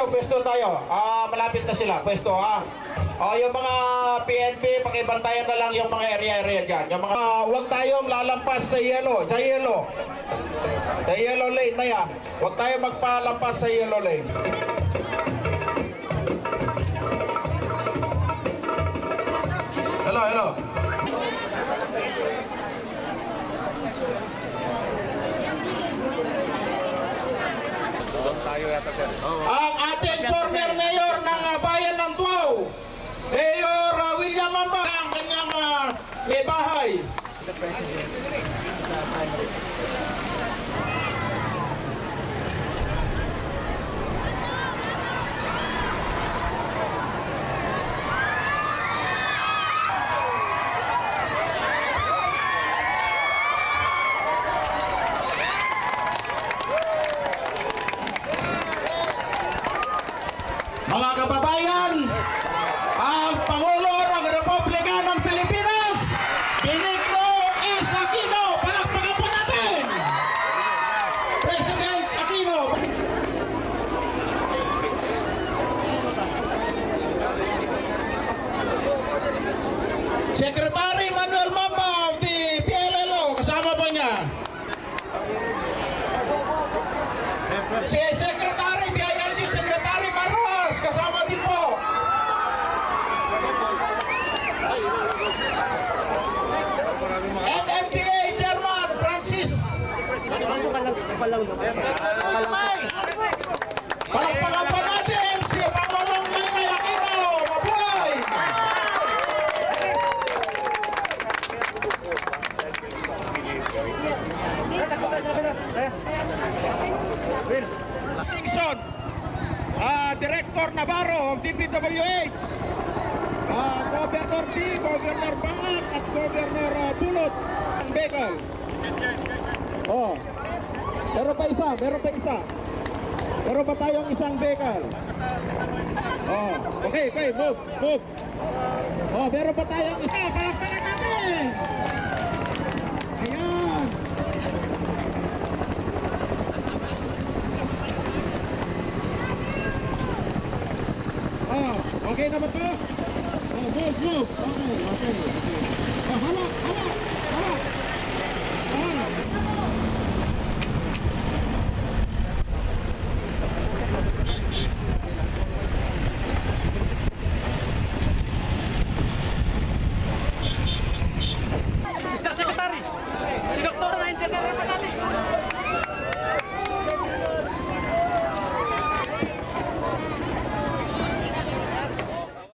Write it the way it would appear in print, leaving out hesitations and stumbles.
tayo, pwesto tayo. Malapit na sila, pwesto ha. Yung mga PNP, pakibantayan na lang yung mga area dyan. Yung mga, huwag tayong lalampas sa yellow, sa yellow. Sa yellow lane na yan. Huwag tayong magpalampas sa yellow lane. Hello, hello. Tayo yata, sir. Ang ating former mayor ng bayan ng Tuaw, Mayor William Mamba, ang kanyang may bahay. Mga kababayan, ang Pangulo ng Republika ng Pilipinas, Benigno S. Aquino, palakpakan po natin! President Aquino! Secretary Manuel Mamba of the PLLO, kasama po niya. Si Secretary BILD, Secretary Maruas, kasama din po. MMDA Chairman Francis. Palakpakan pa natin si Pangulong Noynoy Aquino. Mabuhay! Singson, Director Navarro of DPWH, Governor D, Governor Bangat at Governor Bulot ng Bicol. Meron pa isa. Meron pa tayong isang Bicol. Okay, move. Meron pa tayong isa. Palakpakan natin. Ayan. Okay na ba ito? Move. Okay. Hawak.